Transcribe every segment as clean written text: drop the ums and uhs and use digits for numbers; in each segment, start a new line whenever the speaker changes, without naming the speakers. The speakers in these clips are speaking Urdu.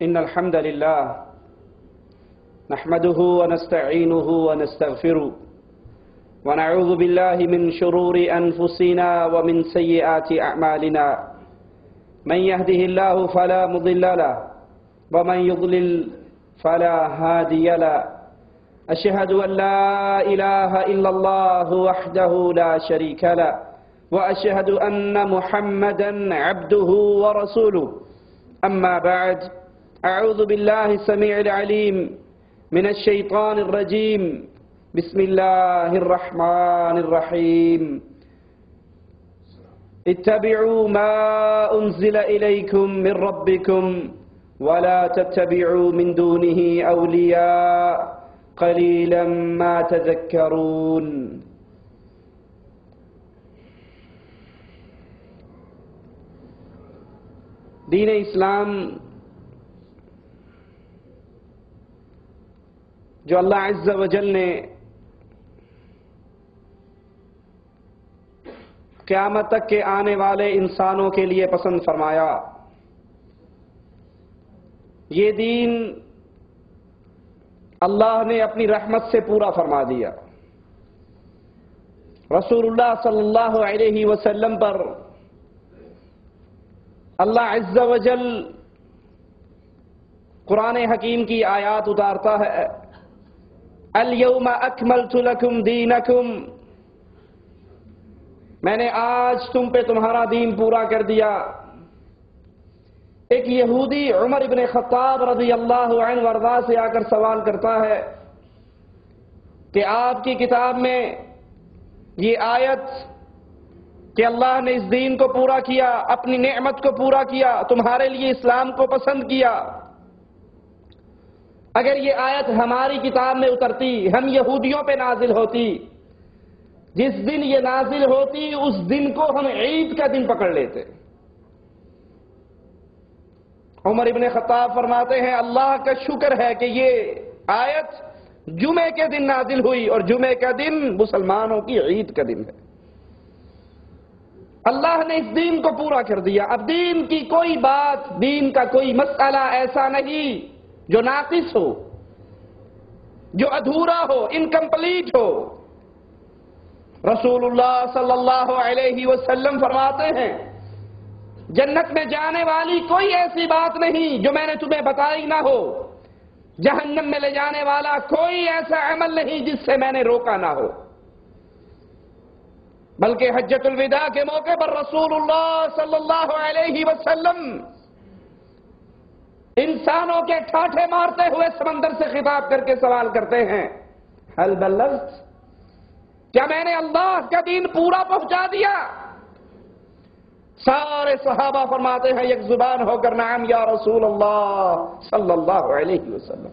إن الحمد لله نحمده ونستعينه ونستغفره ونعوذ بالله من شرور أنفسنا ومن سيئات أعمالنا من يهده الله فلا مضل له ومن يضلل فلا هادي له أشهد أن لا إله إلا الله وحده لا شريك له وأشهد أن محمدا عبده ورسوله أما بعد أعوذ بالله السميع العليم من الشيطان الرجيم بسم الله الرحمن الرحيم اتبعوا ما أنزل إليكم من ربكم ولا تتبعوا من دونه أولياء قليلا ما تذكرون. دین اسلام جو اللہ عز و جل نے قیامت تک کے آنے والے انسانوں کے لیے پسند فرمایا، یہ دین اللہ نے اپنی رحمت سے پورا فرما دیا. رسول اللہ صلی اللہ علیہ وسلم پر اللہ عز و جل قرآن حکیم کی آیات اتارتا ہے، اليوم اکملت لکم دینکم، میں نے آج تم پہ تمہارا دین پورا کر دیا. ایک یہودی عمر ابن خطاب رضی اللہ عنہ وارضاہ سے آ کر سوال کرتا ہے کہ آپ کی کتاب میں یہ آیت کہ اللہ نے اس دین کو پورا کیا، اپنی نعمت کو پورا کیا، تمہارے لیے اسلام کو پسند کیا، اگر یہ آیت ہماری کتاب میں اترتی، ہم یہودیوں پہ نازل ہوتی، جس دن یہ نازل ہوتی اس دن کو ہم عید کا دن پکڑ لیتے. عمر ابن خطاب فرماتے ہیں اللہ کا شکر ہے کہ یہ آیت جمعے کے دن نازل ہوئی اور جمعے کا دن مسلمانوں کی عید کا دن ہے. اللہ نے اس دین کو پورا کر دیا. اب دین کی کوئی بات، دین کا کوئی مسئلہ ایسا نہیں جو ناقص ہو، جو ادھورا ہو، انکمپلیٹ ہو. رسول اللہ صلی اللہ علیہ وسلم فرماتے ہیں جنت میں جانے والی کوئی ایسی بات نہیں جو میں نے تمہیں بتائی نہ ہو، جہنم میں لے جانے والا کوئی ایسا عمل نہیں جس سے میں نے روکا نہ ہو. بلکہ حجۃ الوداع کے موقع پر رسول اللہ صلی اللہ علیہ وسلم انسانوں کے ٹھاٹھے مارتے ہوئے سمندر سے خطاب کر کے سوال کرتے ہیں هل بلغت، کیا میں نے اللہ کا دین پورا پہنچا دیا؟ سارے صحابہ فرماتے ہیں یک زبان ہو کر نعم یا رسول اللہ صلی اللہ علیہ وسلم.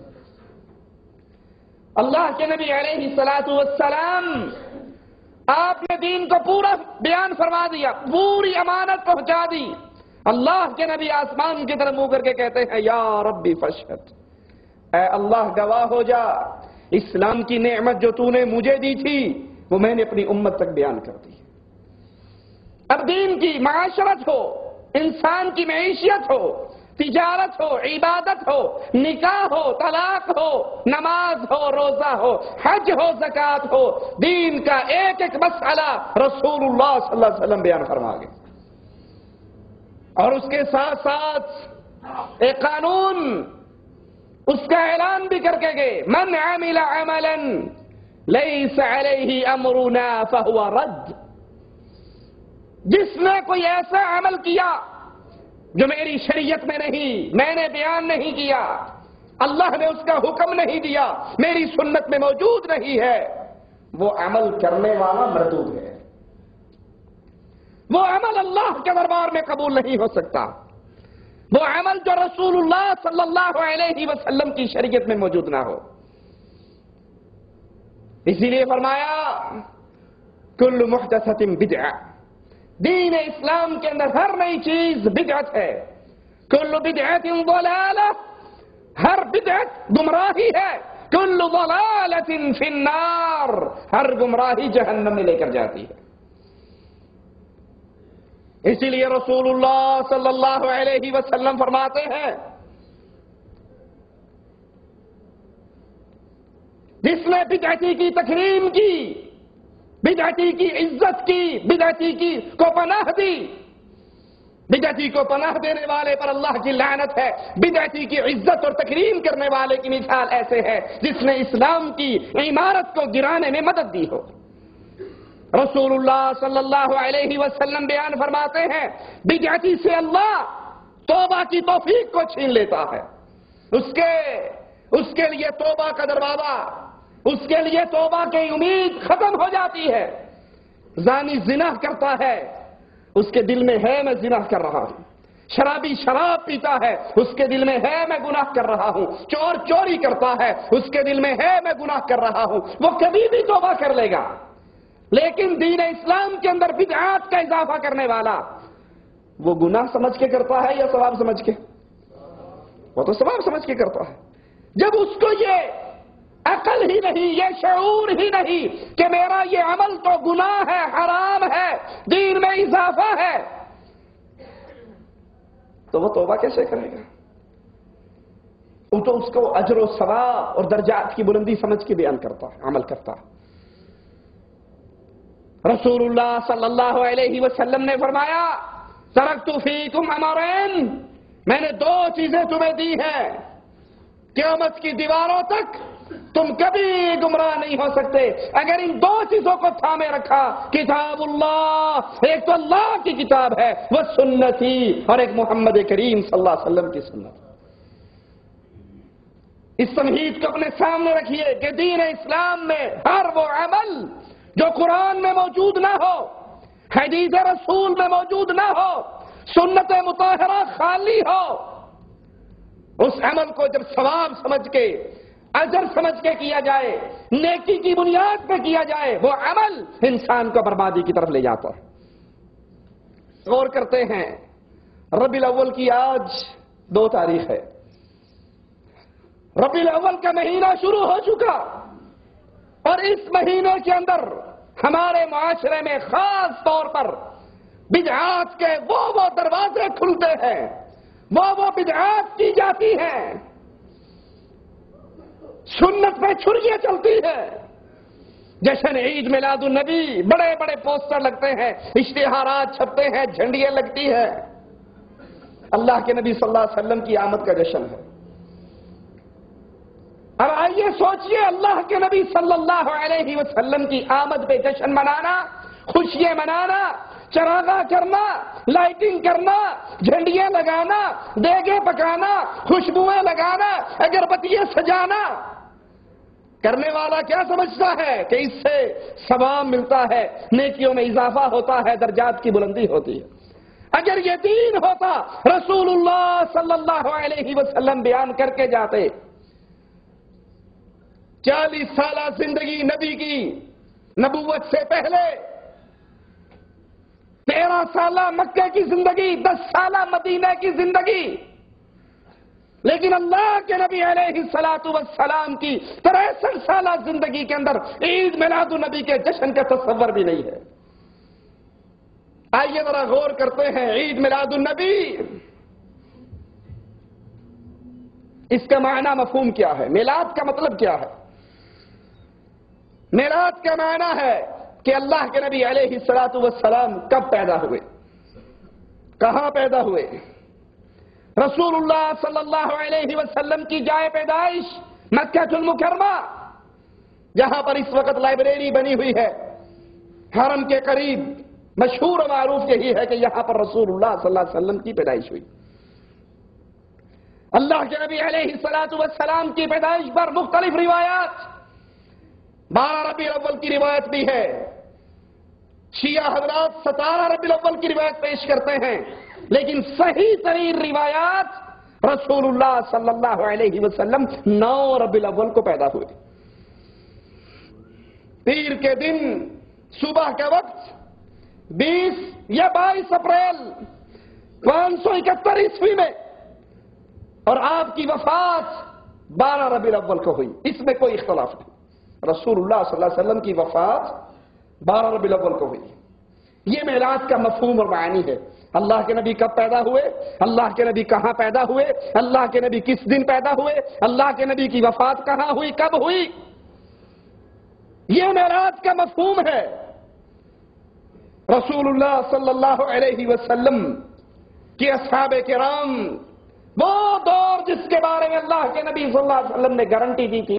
اللہ کے نبی علیہ السلام آپ نے دین کو پورا بیان فرما دیا، پوری امانت پہنچا دی. اللہ کے نبی آسمان کی طرف منہ کر کے کہتے ہیں یا ربی فاشہد، اے اللہ گواہ ہو جا، اسلام کی نعمت جو تو نے مجھے دی تھی وہ میں نے اپنی امت تک بیان کر دی. اب دین کی معاشرت ہو، انسان کی معیشت ہو، تجارت ہو، عبادت ہو، نکاح ہو، طلاق ہو، نماز ہو، روزہ ہو، حج ہو، زکوٰۃ ہو، دین کا ایک ایک مسئلہ رسول اللہ صلی اللہ علیہ وسلم بیان فرما گئے. اور اس کے ساتھ ساتھ ایک قانون اس کا اعلان بھی کر کے گئے، من عمل عملا لیس علیہ امرنا فہو رد، جس نے کوئی ایسا عمل کیا جو میری شریعت میں نہیں، میں نے بیان نہیں کیا، اللہ نے اس کا حکم نہیں دیا، میری سنت میں موجود نہیں ہے، وہ عمل کرنے والا مردود ہے، وہ عمل اللہ کے دربار میں قبول نہیں ہو سکتا، وہ عمل جو رسول اللہ صلی اللہ علیہ وسلم کی شریعت میں موجود نہ ہو. اسی لیے فرمایا کل محدثۃ بدعہ، دین اسلام کے اندر ہر نئی چیز بدعت ہے. کل بدعت ضلالہ، ہر بدعت گمراہی ہے. کل ضلالۃ فی النار، ہر گمراہی جہنم میں لے کر جاتی ہے. اسی لیے رسول اللہ صلی اللہ علیہ وسلم فرماتے ہیں جس نے بدعتی کی تکریم کی، بدعتی کی عزت کی، بدعتی کی کو پناہ دی، بدعتی کو پناہ دینے والے پر اللہ کی لعنت ہے۔ بدعتی کی عزت اور تکریم کرنے والے کی مثال ایسے ہے جس نے اسلام کی عمارت کو گرانے میں مدد دی ہو۔ رسول اللہ صلی اللہ علیہ وسلم بیان فرماتے ہیں بدعتی سے اللہ توبہ کی توفیق کو چھین لیتا ہے۔ اس کے لیے توبہ کا دروازہ، اس کے لیے توبہ کی امید ختم ہو جاتی ہے۔ زانی زنا کرتا ہے، اس کے دل میں ہے میں زنا کر رہا ہوں۔ شرابی شراب پیتا ہے، اس کے دل میں ہے میں گناہ کر رہا ہوں۔ چور چوری کرتا ہے، اس کے دل میں ہے میں گناہ کر رہا ہوں۔ وہ کبھی بھی توبہ کر لے گا، لیکن دین اسلام کے اندر بدعات کا اضافہ کرنے والا وہ گناہ سمجھ کے کرتا ہے یا ثواب سمجھ کے؟ وہ تو ثواب سمجھ کے کرتا ہے۔ جب اس کو یہ عقل ہی نہیں، یہ شعور ہی نہیں کہ میرا یہ عمل تو گناہ ہے، حرام ہے، دین میں اضافہ ہے، تو وہ توبہ کیسے کرے گا؟ وہ تو اس کو اجر و ثواب اور درجات کی بلندی سمجھ کے بیان کرتا ہے، عمل کرتا ہے۔ رسول اللہ صلی اللہ علیہ وسلم نے فرمایا ترکت فیکم امرین، میں نے دو چیزیں تمہیں دی ہیں، قیامت کی دیواروں تک تم کبھی گمراہ نہیں ہو سکتے اگر ان دو چیزوں کو تھامے رکھا۔ کتاب اللہ، ایک تو اللہ کی کتاب ہے، وہ سنتی، اور ایک محمد کریم صلی اللہ علیہ وسلم کی سنت۔ اس تمہید کو اپنے سامنے رکھیے کہ دین اسلام میں ہر وہ عمل جو قرآن میں موجود نہ ہو، حدیث رسول میں موجود نہ ہو، سنت مطہرہ خالی ہو، اس عمل کو جب ثواب سمجھ کے، اجر سمجھ کے کیا جائے، نیکی کی بنیاد پہ کیا جائے، وہ عمل انسان کو بربادی کی طرف لے جاتا ہے۔ غور کرتے ہیں، ربیع الاول کی آج 2 تاریخ ہے، ربیع الاول کا مہینہ شروع ہو چکا، اور اس مہینے کے اندر ہمارے معاشرے میں خاص طور پر بدعات کے وہ دروازے کھلتے ہیں، وہ بدعات کی جاتی ہیں، سنت پہ چھریاں چلتی ہے۔ جشن عید میلاد النبی، بڑے بڑے پوسٹر لگتے ہیں، اشتہارات چھپتے ہیں، جھنڈیاں لگتی ہیں۔ اللہ کے نبی صلی اللہ علیہ وسلم کی آمد کا جشن ہے۔ اب آئیے سوچئے، اللہ کے نبی صلی اللہ علیہ وسلم کی آمد پہ جشن منانا، خوشیاں منانا، چراغاں کرنا، لائٹنگ کرنا، جھنڈیاں لگانا، دیگیں پکانا، خوشبوئیں لگانا، اگربتیاں سجانا، کرنے والا کیا سمجھتا ہے کہ اس سے ثواب ملتا ہے، نیکیوں میں اضافہ ہوتا ہے، درجات کی بلندی ہوتی ہے۔ اگر یہ دین ہوتا رسول اللہ صلی اللہ علیہ وسلم بیان کر کے جاتے، 40 سالہ زندگی نبی کی، نبوت سے پہلے 13 سالہ مکہ کی زندگی، 10 سالہ مدینہ کی زندگی، لیکن اللہ کے نبی علیہ الصلوۃ والسلام کی 63 سالہ زندگی کے اندر عید میلاد النبی کے جشن کا تصور بھی نہیں ہے۔ آئیے ذرا غور کرتے ہیں، عید میلاد النبی، اس کا معنی مفہوم کیا ہے؟ میلاد کا مطلب کیا ہے؟ میلاد کا معنی ہے کہ اللہ کے نبی علیہ الصلوۃ والسلام کب پیدا ہوئے، کہاں پیدا ہوئے۔ رسول اللہ صلی اللہ علیہ وسلم کی جائے پیدائش مکہ المکرمہ، جہاں پر اس وقت لائبریری بنی ہوئی ہے، حرم کے قریب، مشہور و معروف یہی ہے کہ یہاں پر رسول اللہ صلی اللہ علیہ وسلم کی پیدائش ہوئی۔ اللہ کے نبی علیہ الصلوۃ والسلام کی پیدائش پر مختلف روایات، 12 ربیع الاول کی روایت بھی ہے، شیعہ حضرات 17 ربیع الاول کی روایت پیش کرتے ہیں، لیکن صحیح ترین روایات رسول اللہ صلی اللہ علیہ وسلم 9 ربیع الاول کو پیدا ہوئے۔ پیر کے دن صبح کا وقت 20 یا 22 اپریل 571 عیسوی میں، اور آپ کی وفات 12 ربیع الاول کو ہوئی، اس میں کوئی اختلاف نہیں۔ رسول اللہ صلی اللہ علیہ وسلم کی وفات 12 ربیع الاول کو ہوئی۔ یہ میلاد کا مفہوم اور معنی ہے۔ اللہ کے نبی کب پیدا ہوئے، اللہ کے نبی کہاں پیدا ہوئے، اللہ کے نبی کس دن پیدا ہوئے، اللہ کے نبی کی وفات کہاں ہوئی، کب ہوئی، یہ معراج کا مفہوم ہے۔ رسول اللہ صلی اللہ علیہ وسلم کی اصحاب کرام، وہ دور جس کے بارے میں اللہ کے نبی صلی اللہ علیہ وسلم نے گارنٹی دی تھی،